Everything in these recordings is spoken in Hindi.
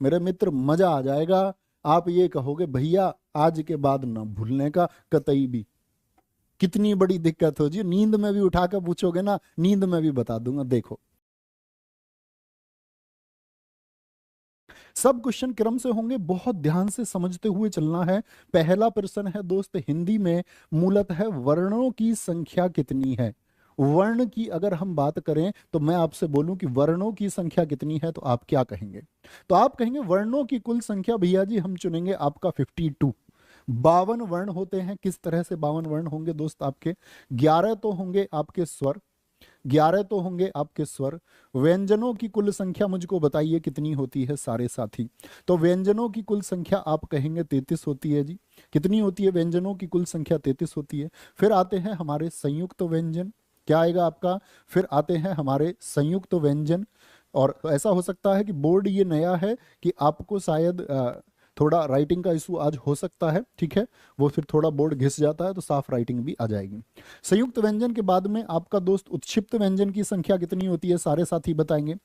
मेरे मित्र, मजा आ जाएगा। आप ये कहोगे भैया आज के बाद ना भूलने का कतई भी। कितनी बड़ी दिक्कत हो जी, नींद में भी उठा कर पूछोगे ना, नींद में भी बता दूंगा। देखो, सब क्वेश्चन क्रम से होंगे, बहुत ध्यान से समझते हुए चलना है। पहला प्रश्न है दोस्त हिंदी में, मूलतः वर्णों की संख्या कितनी है। वर्ण की अगर हम बात करें तो मैं आपसे बोलूं कि वर्णों की संख्या कितनी है, तो आप क्या कहेंगे? तो आप कहेंगे वर्णों की कुल संख्या भैया जी हम चुनेंगे आपका 52। 52 वर्ण होते हैं। किस तरह से 52 वर्ण होंगे दोस्त आपके? 11 तो होंगे आपके स्वर, 11 तो होंगे आपके स्वर। व्यंजनों की कुल संख्या मुझको बताइए कितनी होती है सारे साथी? तो व्यंजनों की कुल संख्या आप कहेंगे 33 होती है जी। कितनी होती है? व्यंजनों की कुल संख्या 33 होती है। फिर आते हैं हमारे संयुक्त व्यंजन, क्या आएगा आपका? फिर आते हैं हमारे संयुक्त व्यंजन। और ऐसा हो सकता है कि बोर्ड ये नया है कि आपको शायद थोड़ा राइटिंग का इशू आज हो सकता है, ठीक है, वो फिर थोड़ा बोर्ड घिस जाता है तो साफ राइटिंग भी आ जाएगी। संयुक्त व्यंजन के बाद में आपका दोस्त उत्क्षिप्त व्यंजन की संख्या कितनी होती है, सारे साथी बताएंगे।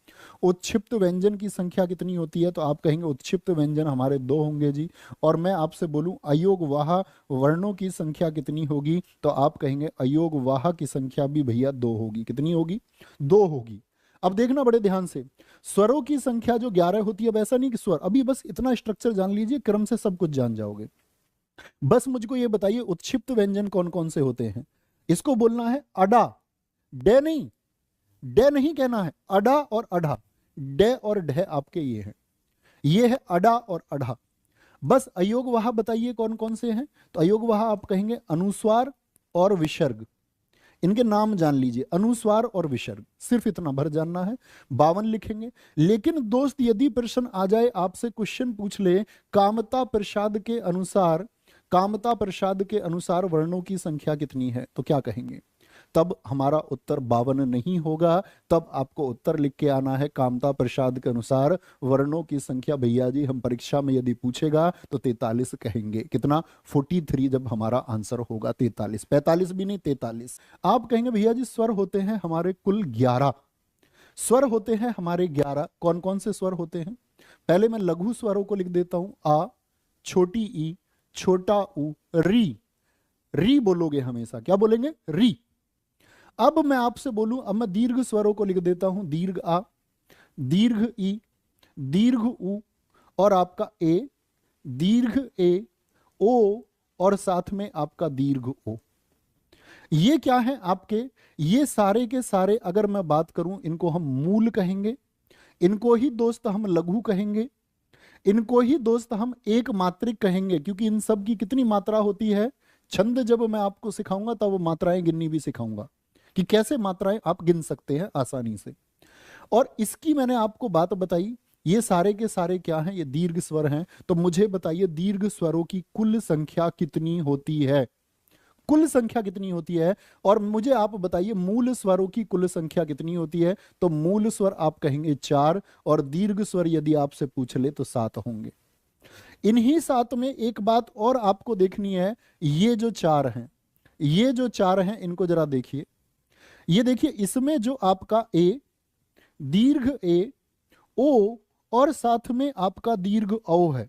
उत्क्षिप्त व्यंजन की संख्या कितनी होती है, तो आप कहेंगे उत्क्षिप्त व्यंजन हमारे 2 होंगे जी। और मैं आपसे बोलूं अयोगवाह वर्णों की संख्या कितनी होगी, तो आप कहेंगे अयोगवाह की संख्या भी भैया 2 होगी। कितनी होगी? 2 होगी। अब देखना बड़े ध्यान से, स्वरों की संख्या जो 11 होती है, अब ऐसा नहीं कि स्वर, अभी बस इतना स्ट्रक्चर जान लीजिए, क्रम से सब कुछ जान जाओगे। बस मुझको ये बताइए उत्क्षिप्त व्यंजन कौन कौन से होते हैं। इसको बोलना है अडा, डे नहीं, डे नहीं कहना है, अडा और अढ़ा। डे और ढे आपके ये है, ये है अडा और अढ़ा। बस अयोगवाह बताइए कौन कौन से हैं, तो अयोगवाह आप कहेंगे अनुस्वार और विसर्ग। इनके नाम जान लीजिए, अनुस्वार और विसर्ग, सिर्फ इतना भर जानना है। 52 लिखेंगे। लेकिन दोस्त यदि प्रश्न आ जाए, आपसे क्वेश्चन पूछ ले कामता प्रसाद के अनुसार, कामता प्रसाद के अनुसार वर्णों की संख्या कितनी है, तो क्या कहेंगे? तब हमारा उत्तर 52 नहीं होगा, तब आपको उत्तर लिख के आना है कामता प्रसाद के अनुसार वर्णों की संख्या भैया जी हम परीक्षा में यदि पूछेगा तो 43 कहेंगे। कितना? 43 जब हमारा आंसर होगा 43, 45 भी नहीं 43। आप कहेंगे भैया जी स्वर होते हैं हमारे कुल 11। स्वर होते हैं हमारे 11। कौन कौन से स्वर होते हैं? पहले मैं लघु स्वरों को लिख देता हूं, आ, छोटी ई, छोटा ऊ, री। री बोलोगे हमेशा, क्या बोलेंगे? री। अब मैं आपसे बोलूं, अब मैं दीर्घ स्वरों को लिख देता हूं, दीर्घ आ, दीर्घ ई, दीर्घ उ, और आपका ए, दीर्घ ए, ओ, और साथ में आपका दीर्घ ओ। ये क्या है आपके? ये सारे के सारे अगर मैं बात करूं, इनको हम मूल कहेंगे, इनको ही दोस्त हम लघु कहेंगे, इनको ही दोस्त हम एक मात्रिक कहेंगे, क्योंकि इन सब की कितनी मात्रा होती है। छंद जब मैं आपको सिखाऊंगा तब वो मात्राएं गिननी भी सिखाऊंगा कि कैसे मात्राएं आप गिन सकते हैं आसानी से। और इसकी मैंने आपको बात बताई, ये सारे के सारे क्या हैं? ये दीर्घ स्वर हैं। तो मुझे बताइए दीर्घ स्वरों की कुल संख्या कितनी होती है? कुल संख्या कितनी होती है? और मुझे आप बताइए मूल स्वरों की कुल संख्या कितनी होती है? तो मूल स्वर आप कहेंगे 4, और दीर्घ स्वर यदि आपसे पूछ ले तो 7 होंगे। इन्हीं 7 में एक बात और आपको देखनी है, ये जो 4 हैं, ये जो 4 हैं इनको जरा देखिए। ये देखिए, इसमें जो आपका ए, दीर्घ ए, ओ, और साथ में आपका दीर्घ औ है,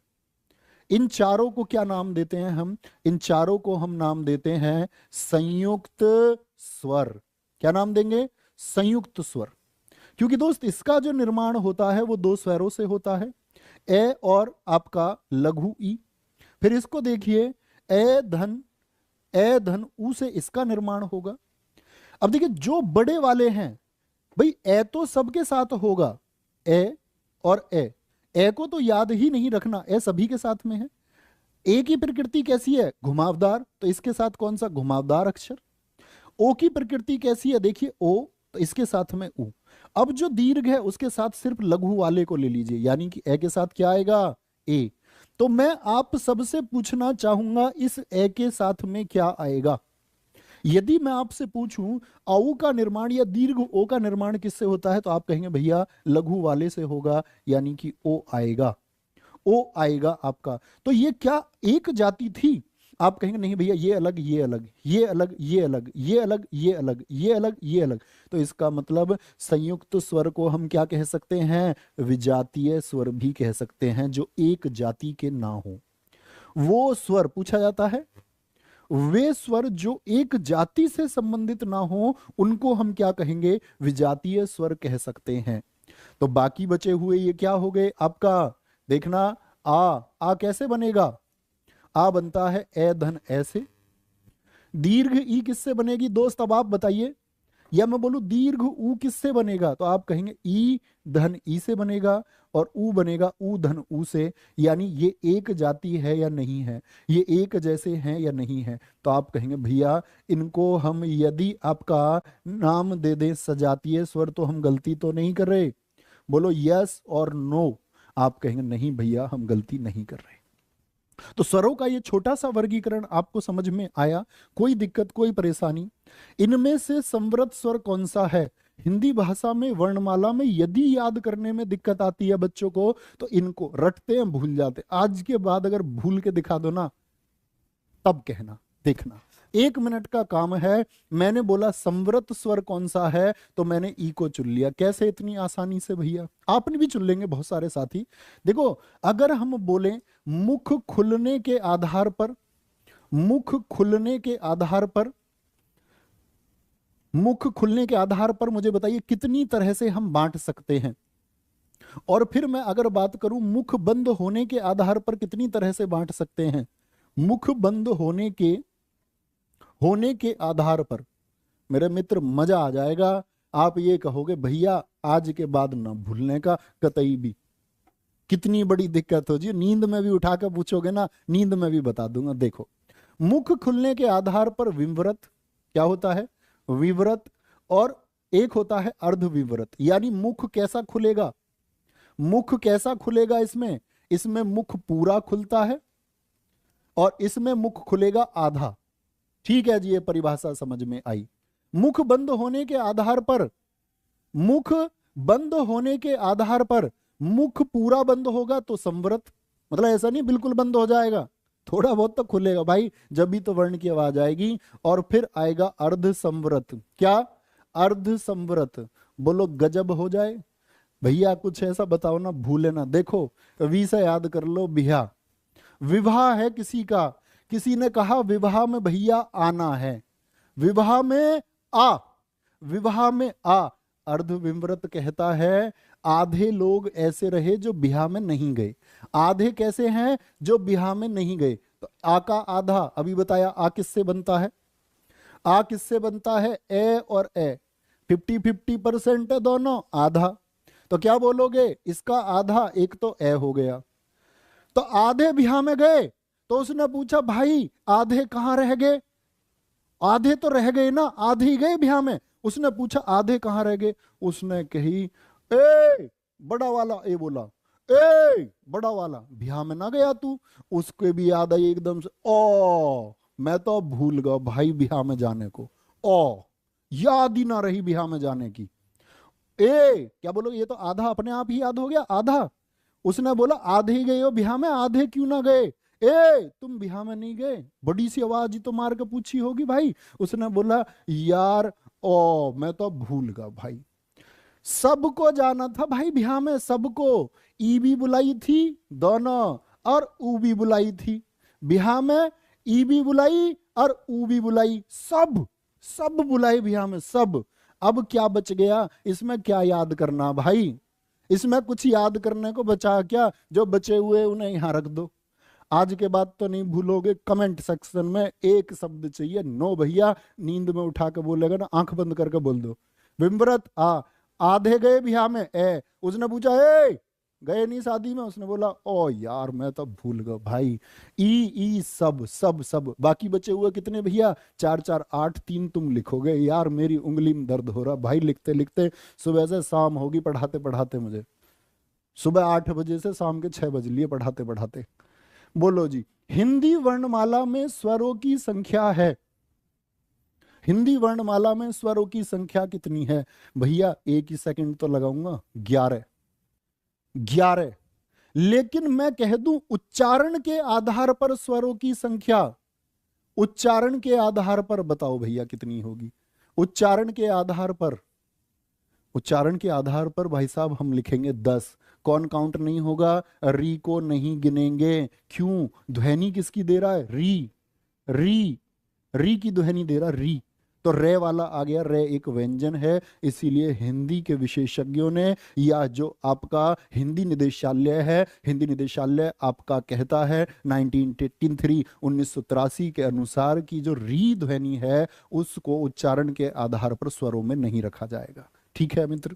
इन चारों को क्या नाम देते हैं हम? इन चारों को हम नाम देते हैं संयुक्त स्वर। क्या नाम देंगे? संयुक्त स्वर। क्योंकि दोस्त इसका जो निर्माण होता है वो 2 स्वरों से होता है, ए और आपका लघु ई। फिर इसको देखिए, ए धन, ए धन ऊ से इसका निर्माण होगा। अब देखिए जो बड़े वाले हैं भाई, ए तो सबके साथ होगा, ए और ए को तो याद ही नहीं रखना, ए सभी के साथ में है। ए की प्रकृति कैसी है? घुमावदार, तो इसके साथ कौन सा? घुमावदार अक्षर। ओ की प्रकृति कैसी है? देखिए ओ, तो इसके साथ में ऊ। अब जो दीर्घ है उसके साथ सिर्फ लघु वाले को ले लीजिए, यानी कि ए के साथ क्या आएगा? ए। तो मैं आप सबसे पूछना चाहूंगा इस ए के साथ में क्या आएगा? यदि मैं आपसे पूछूं औ का निर्माण या दीर्घ ओ का निर्माण किससे होता है, तो आप कहेंगे भैया लघु वाले से होगा, यानी कि ओ आएगा। ओ आएगा आपका। तो ये क्या एक जाति थी? आप कहेंगे नहीं भैया ये अलग ये अलग ये अलग ये अलग ये अलग ये अलग ये अलग ये अलग, तो इसका मतलब संयुक्त स्वर को हम क्या कह सकते हैं? विजातीय स्वर भी कह सकते हैं, जो एक जाति के ना हो। वो स्वर पूछा जाता है, वे स्वर जो एक जाति से संबंधित ना हो उनको हम क्या कहेंगे? विजातीय स्वर कह सकते हैं। तो बाकी बचे हुए ये क्या हो गए आपका? देखना, आ कैसे बनेगा? आ बनता है ए धन ऐसे। दीर्घ ई किससे बनेगी दोस्त? अब आप बताइए। या मैं बोलूं दीर्घ ऊ किससे बनेगा? तो आप कहेंगे ई धन ई से बनेगा, और ऊ बनेगा ऊ धन ऊ से। यानी ये एक जाति है या नहीं है, ये एक जैसे हैं या नहीं है? तो आप कहेंगे भैया इनको हम यदि आपका नाम दे दें सजातीय स्वर तो हम गलती तो नहीं कर रहे? बोलो यस और नो। आप कहेंगे नहीं भैया हम गलती नहीं कर रहे। तो स्वरों का ये छोटा सा वर्गीकरण आपको समझ में आया? कोई दिक्कत, कोई परेशानी? इनमें से संवृत स्वर कौन सा है? हिंदी भाषा में वर्णमाला में यदि याद करने में दिक्कत आती है बच्चों को, तो इनको रटते हैं, भूल जाते। आज के बाद अगर भूल के दिखा दो ना, तब कहना। देखना 1 मिनट का काम है। मैंने बोला संवृत स्वर कौन सा है, तो मैंने ई को चुन लिया। कैसे? इतनी आसानी से भैया, आपने भी चुन लेंगे बहुत सारे साथी। देखो, अगर हम बोले मुख खुलने के आधार पर, मुख खुलने के आधार पर, मुख खुलने के आधार पर मुझे बताइए कितनी तरह से हम बांट सकते हैं? और फिर मैं अगर बात करूं मुख बंद होने के आधार पर कितनी तरह से बांट सकते हैं? मुख बंद होने के आधार पर मेरे मित्र मजा आ जाएगा। आप ये कहोगे भैया आज के बाद ना भूलने का कतई भी। कितनी बड़ी दिक्कत हो जी, नींद में भी उठा कर पूछोगे ना, नींद में भी बता दूंगा। देखो, मुख खुलने के आधार पर विवृत, क्या होता है? विवृत। और एक होता है अर्धविवृत। यानी मुख कैसा खुलेगा? मुख कैसा खुलेगा इसमें? इसमें मुख पूरा खुलता है और इसमें मुख खुलेगा आधा। ठीक है जी, ये परिभाषा समझ में आई। मुख बंद होने के आधार पर, मुख बंद होने के आधार पर मुख पूरा बंद होगा तो संवृत। मतलब ऐसा नहीं बिल्कुल बंद हो जाएगा, थोड़ा बहुत तो खुलेगा भाई, जब भी तो वर्ण की आवाज आएगी। और फिर आएगा अर्ध संवृत। क्या? अर्ध संवृत। बोलो गजब हो जाए भैया, कुछ ऐसा बताओ ना, भूले ना। देखो, वी से याद कर लो, बिहा, विवाह है किसी का, किसी ने कहा विवाह में भैया आना है, विवाह में आ, विवाह में आ। अर्धविवृत कहता है आधे लोग ऐसे रहे जो बिहा में नहीं गए। आधे कैसे हैं? जो बिहा में नहीं गए। तो आ का आधा अभी बताया, आ किससे बनता है? आ किससे बनता है? ए और ए 50-50% है दोनों, आधा। तो क्या बोलोगे? इसका आधा एक तो ए हो गया। तो आधे बिहा में गए, तो उसने पूछा भाई आधे कहां रह गए? आधे तो रह गए ना, आधे ही गए बिहा में। उसने पूछा आधे कहां रह गए? उसने कही ए बड़ा वाला, ए बोला ए बड़ा वाला, बिहा में ना गया तू? उसके भी याद आई एकदम से, ओ मैं तो भूल गया भाई बिहा में जाने को, ओ याद ही ना रही बिहा में जाने की। ए क्या बोलोगे? ये तो आधा अपने आप ही याद हो गया, आधा। उसने बोला आधे ही गए हो बिहा में, आधे क्यों ना गए? ए तुम बिहा में नहीं गए? बड़ी सी आवाज ही तो मार के पूछी होगी भाई। उसने बोला यार ओ मैं तो भूल गया भाई, सबको जाना था भाई बिहा में, सबको। ई भी बुलाई थी दोनों, और ऊ भी बुलाई थी बिहा में। ई भी बुलाई और ऊ भी बुलाई, सब सब बुलाई बिहा में, सब। अब क्या बच गया इसमें? क्या याद करना भाई? इसमें कुछ याद करने को बचा क्या? जो बचे हुए उन्हें यहां रख दो। आज के बाद तो नहीं भूलोगे। कमेंट सेक्शन में एक शब्द चाहिए, नो भैया। नींद में उठा के बोलेगा ना, आंख बंद करके बोल दो विमव्रत आ, आधे गए बिहा में ए। उसने पूछा ए गए नहीं शादी में? उसने बोला ओ यार मैं तो भूल गया भाई। ई सब सब सब। बाकी बचे हुए कितने भैया? 4 4 8 3 तुम लिखोगे। यार मेरी उंगली में दर्द हो रहा भाई, लिखते लिखते सुबह से शाम होगी पढ़ाते पढ़ाते मुझे। सुबह 8 बजे से शाम के 6 बज लिए पढ़ाते पढ़ाते। बोलो जी, हिंदी वर्णमाला में स्वरों की संख्या है, हिंदी वर्णमाला में स्वरों की संख्या कितनी है? भैया एक ही सेकंड तो लगाऊंगा, 11। 11। लेकिन मैं कह दूं उच्चारण के आधार पर स्वरों की संख्या, उच्चारण के आधार पर बताओ भैया कितनी होगी। उच्चारण के आधार पर, उच्चारण के आधार पर भाई साहब हम लिखेंगे 10। कौन काउंट नहीं होगा? री को नहीं गिनेंगे। क्यों? ध्वनि किसकी दे रहा है? री। री, री की ध्वनि दे रहा, री। तो रे वाला आ गया, रे एक व्यंजन है, इसीलिए हिंदी के विशेषज्ञों ने, या जो आपका हिंदी निदेशालय है, हिंदी निदेशालय आपका कहता है 1983 1983 के अनुसार की जो री ध्वनि है उसको उच्चारण के आधार पर स्वरों में नहीं रखा जाएगा। ठीक है मित्र।